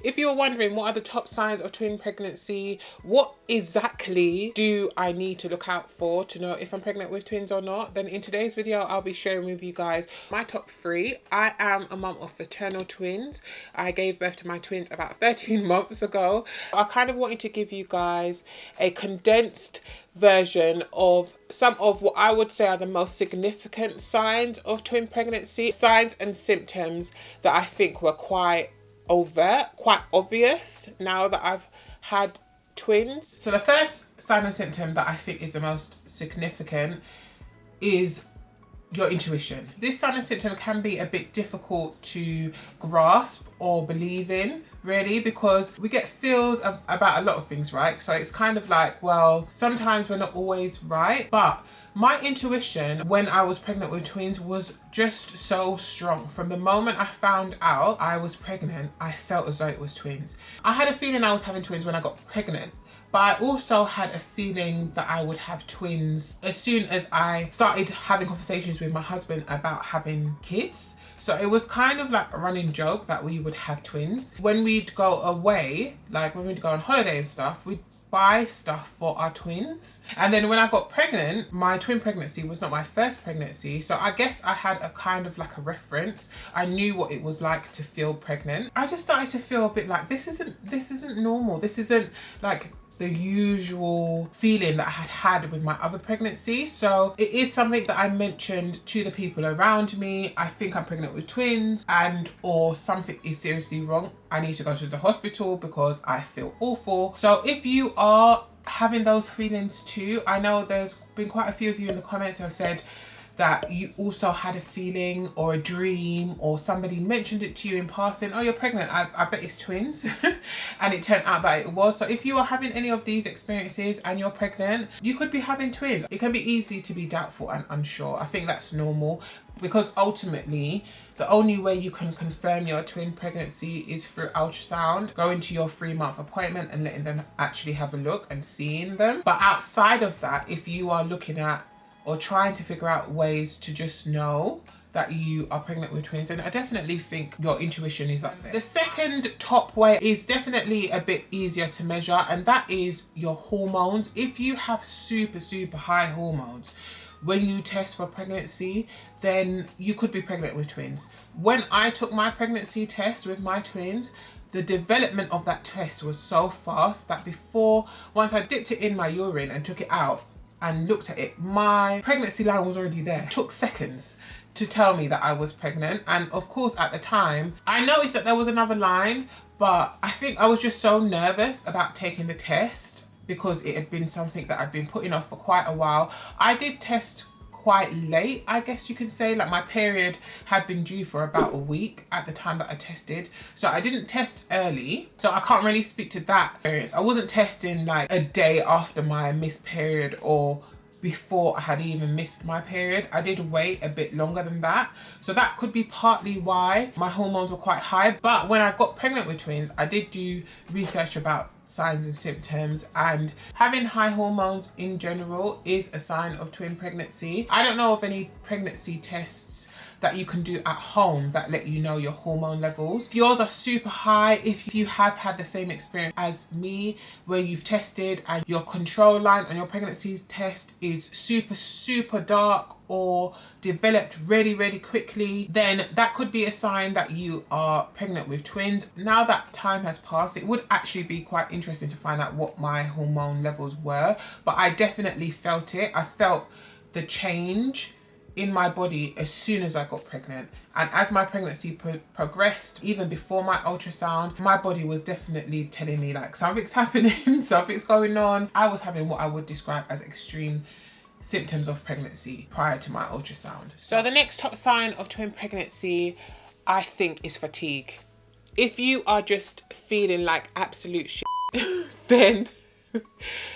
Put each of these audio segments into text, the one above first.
If you're wondering what are the top signs of twin pregnancy, what exactly do I need to look out for to know if I'm pregnant with twins or not, then in today's video I'll be sharing with you guys my top 3. I am a mum of fraternal twins. I gave birth to my twins about 13 months ago. I kind of wanted to give you guys a condensed version of some of what I would say are the most significant signs of twin pregnancy, signs and symptoms that I think were quite overt, quite obvious now that I've had twins. So the first sign and symptom that I think is the most significant is your intuition. This sign and symptom can be a bit difficult to grasp or believe in, really, because we get feels about a lot of things, right? So it's kind of like, well, sometimes we're not always right, but my intuition when I was pregnant with twins was just so strong. From the moment I found out I was pregnant, I felt as though it was twins. I had a feeling I was having twins when I got pregnant, but I also had a feeling that I would have twins as soon as I started having conversations with my husband about having kids. So it was kind of like a running joke that we would have twins. When we'd go away, like when we'd go on holiday and stuff, we'd buy stuff for our twins. And then when I got pregnant, my twin pregnancy was not my first pregnancy, so I guess I had a kind of like a reference. I knew what it was like to feel pregnant. I just started to feel a bit like this isn't normal. This isn't like the usual feeling that I had with my other pregnancies. So it is something that I mentioned to the people around me. I think I'm pregnant with twins, and or something is seriously wrong. I need to go to the hospital because I feel awful. So if you are having those feelings too, I know there's been quite a few of you in the comments who have said that you also had a feeling or a dream, or somebody mentioned it to you in passing, oh, you're pregnant, I bet it's twins. And it turned out that it was. So if you are having any of these experiences and you're pregnant, you could be having twins. It can be easy to be doubtful and unsure. I think that's normal, because ultimately the only way you can confirm your twin pregnancy is through ultrasound, going to your 3-month appointment and letting them actually have a look and seeing them. But outside of that, if you are looking at or trying to figure out ways to just know that you are pregnant with twins, and I definitely think your intuition is up there. The second top way is definitely a bit easier to measure, and that is your hormones. If you have super high hormones when you test for pregnancy, then you could be pregnant with twins. When I took my pregnancy test with my twins, the development of that test was so fast that once I dipped it in my urine and took it out and looked at it, my pregnancy line was already there. It took seconds to tell me that I was pregnant. And of course at the time, I noticed that there was another line, but I think I was just so nervous about taking the test because it had been something that I'd been putting off for quite a while. I did test quite late, I guess you can say. Like, my period had been due for about a week at the time that I tested, so I didn't test early, so I can't really speak to that experience. I wasn't testing like a day after my missed period or before I had even missed my period. I did wait a bit longer than that, so that could be partly why my hormones were quite high. But when I got pregnant with twins, I did do research about signs and symptoms, and having high hormones in general is a sign of twin pregnancy. I don't know of any pregnancy tests that you can do at home that let you know your hormone levels. If yours are super high, if you have had the same experience as me where you've tested and your control line on your pregnancy test is super dark or developed really quickly, then that could be a sign that you are pregnant with twins. Now that time has passed, it would actually be quite interesting to find out what my hormone levels were, but I definitely felt it. I felt the change in my body as soon as I got pregnant, and as my pregnancy progressed, even before my ultrasound, my body was definitely telling me like something's happening, something's going on. I was having what I would describe as extreme symptoms of pregnancy prior to my ultrasound. So the next top sign of twin pregnancy, I think, is fatigue. If you are just feeling like absolute shit, then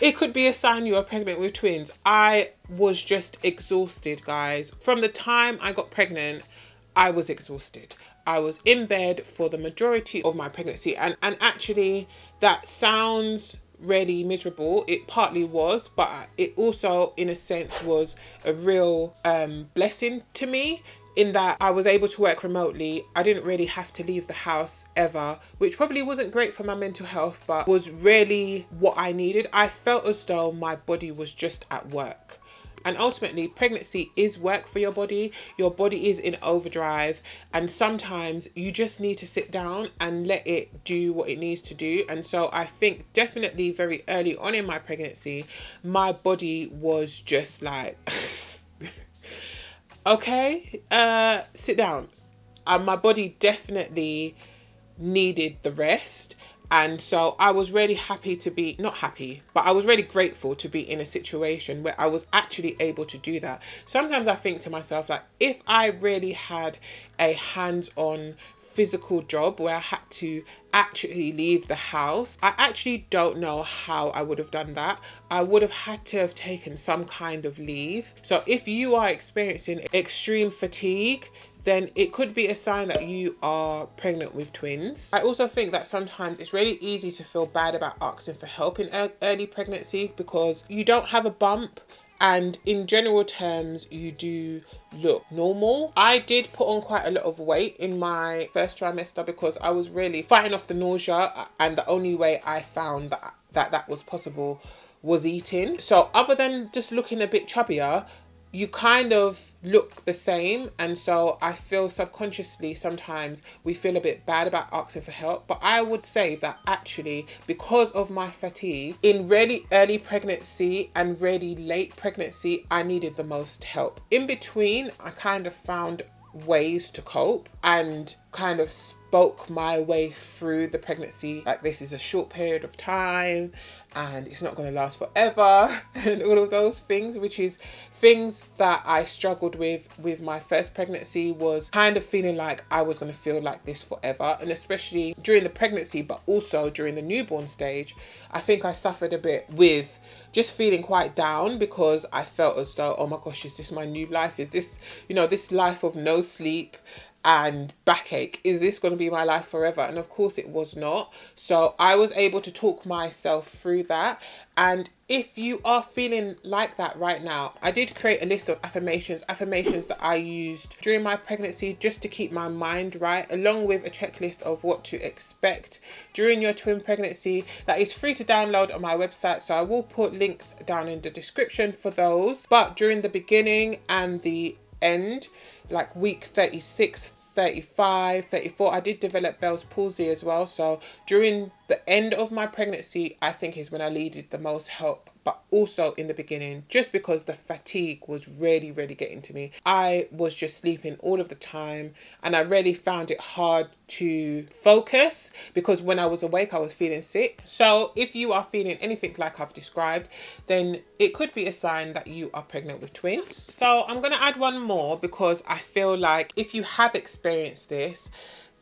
it could be a sign you are pregnant with twins. I was just exhausted, guys. From the time I got pregnant, I was exhausted. I was in bed for the majority of my pregnancy, and actually that sounds really miserable. It partly was, but it also in a sense was a real blessing to me in that I was able to work remotely. I didn't really have to leave the house ever, which probably wasn't great for my mental health, but was really what I needed. I felt as though my body was just at work. And ultimately, pregnancy is work for your body. Your body is in overdrive. And sometimes you just need to sit down and let it do what it needs to do. And so I think definitely very early on in my pregnancy, my body was just like, okay, sit down. And my body definitely needed the rest. And so I was really happy to be, not happy, but I was really grateful to be in a situation where I was actually able to do that. Sometimes I think to myself, like, if I really had a hands-on physical job where I had to actually leave the house, I actually don't know how I would have done that. I would have had to have taken some kind of leave. So if you are experiencing extreme fatigue, then it could be a sign that you are pregnant with twins. I also think that sometimes it's really easy to feel bad about asking for help in early pregnancy because you don't have a bump, and in general terms, you do look normal. I did put on quite a lot of weight in my first trimester because I was really fighting off the nausea, and the only way I found that was possible was eating. So other than just looking a bit chubbier, you kind of look the same. And so I feel subconsciously sometimes we feel a bit bad about asking for help. But I would say that actually, because of my fatigue, in really early pregnancy and really late pregnancy, I needed the most help. In between, I kind of found ways to cope and kind of spoke my way through the pregnancy. Like, this is a short period of time and it's not going to last forever and all of those things, which is things that I struggled with my first pregnancy, was kind of feeling like I was going to feel like this forever. And especially during the pregnancy, but also during the newborn stage, I think I suffered a bit with just feeling quite down because I felt as though, oh my gosh, is this my new life? Is this, this life of no sleep and backache, is this going to be my life forever? And of course it was not. So I was able to talk myself through that. And if you are feeling like that right now, I did create a list of affirmations that I used during my pregnancy just to keep my mind right, along with a checklist of what to expect during your twin pregnancy. That is free to download on my website, so I will put links down in the description for those. But during the beginning and the end, like week 36, 35, 34, I did develop Bell's palsy as well. So during the end of my pregnancy, I think is when I needed the most help, but also in the beginning, just because the fatigue was really, really getting to me. I was just sleeping all of the time and I really found it hard to focus because when I was awake, I was feeling sick. So if you are feeling anything like I've described, then it could be a sign that you are pregnant with twins. So I'm going to add one more because I feel like if you have experienced this,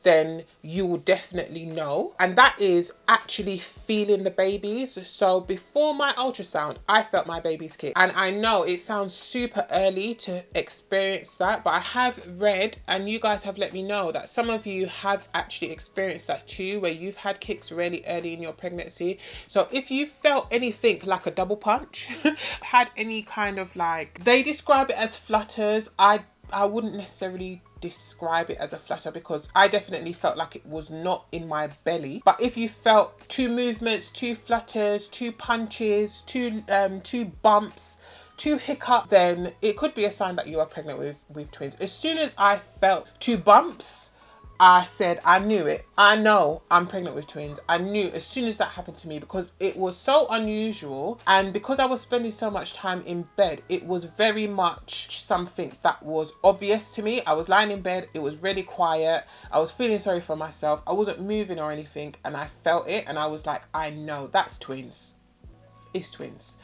then you will definitely know. And that is actually feeling the babies. So before my ultrasound, I felt my baby's kick. And I know it sounds super early to experience that, but I have read, and you guys have let me know, that some of you have actually experienced that too, where you've had kicks really early in your pregnancy. So if you felt anything like a double punch, had any kind of like, they describe it as flutters. I wouldn't necessarily describe it as a flutter because I definitely felt like it was not in my belly. But if you felt 2 movements, 2 flutters, 2 punches, 2 bumps, 2 hiccup, then it could be a sign that you are pregnant with twins. As soon as I felt 2 bumps, I said, I knew it. I know I'm pregnant with twins. I knew as soon as that happened to me because it was so unusual. And because I was spending so much time in bed, it was very much something that was obvious to me. I was lying in bed. It was really quiet. I was feeling sorry for myself. I wasn't moving or anything. And I felt it. And I was like, I know that's twins. It's twins.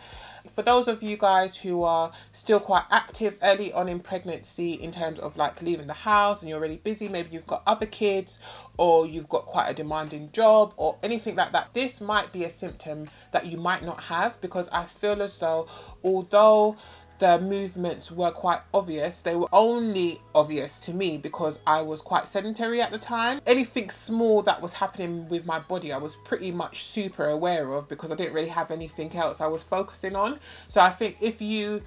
For those of you guys who are still quite active early on in pregnancy in terms of like leaving the house and you're really busy, maybe you've got other kids or you've got quite a demanding job or anything like that, this might be a symptom that you might not have, because I feel as though although the movements were quite obvious, they were only obvious to me because I was quite sedentary at the time. Anything small that was happening with my body, I was pretty much super aware of because I didn't really have anything else I was focusing on. So I think if you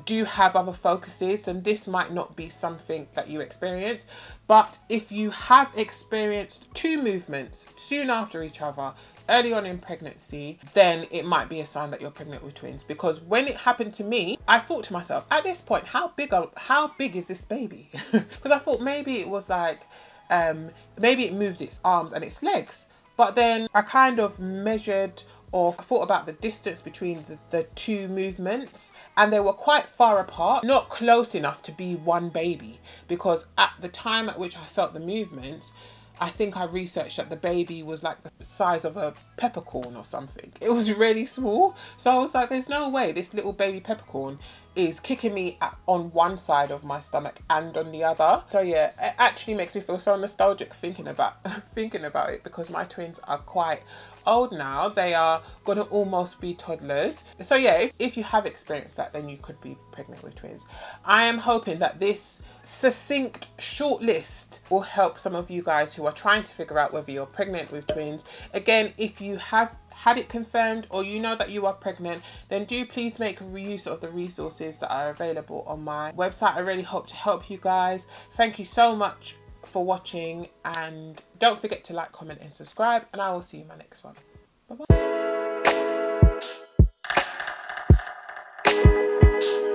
do have other focuses, and this might not be something that you experience. But if you have experienced two movements soon after each other early on in pregnancy, then it might be a sign that you're pregnant with twins. Because when it happened to me, I thought to myself, at this point, how big is this baby? Because I thought maybe it was like, maybe it moved its arms and its legs. But then I kind of measured or thought about the distance between the two movements, and they were quite far apart, not close enough to be one baby, because at the time at which I felt the movements, I think I researched that the baby was like the size of a peppercorn or something. It was really small. So I was like, there's no way this little baby peppercorn is kicking me on one side of my stomach and on the other. So yeah, it actually makes me feel so nostalgic thinking about it, because my twins are quite old now. They are gonna almost be toddlers. So yeah, if you have experienced that, then you could be pregnant with twins. I am hoping that this succinct short list will help some of you guys who are trying to figure out whether you're pregnant with twins. Again, if you have had it confirmed, or you know that you are pregnant, then do please make use of the resources that are available on my website. I really hope to help you guys. Thank you so much for watching, and don't forget to like, comment and subscribe, and I will see you in my next one. Bye bye.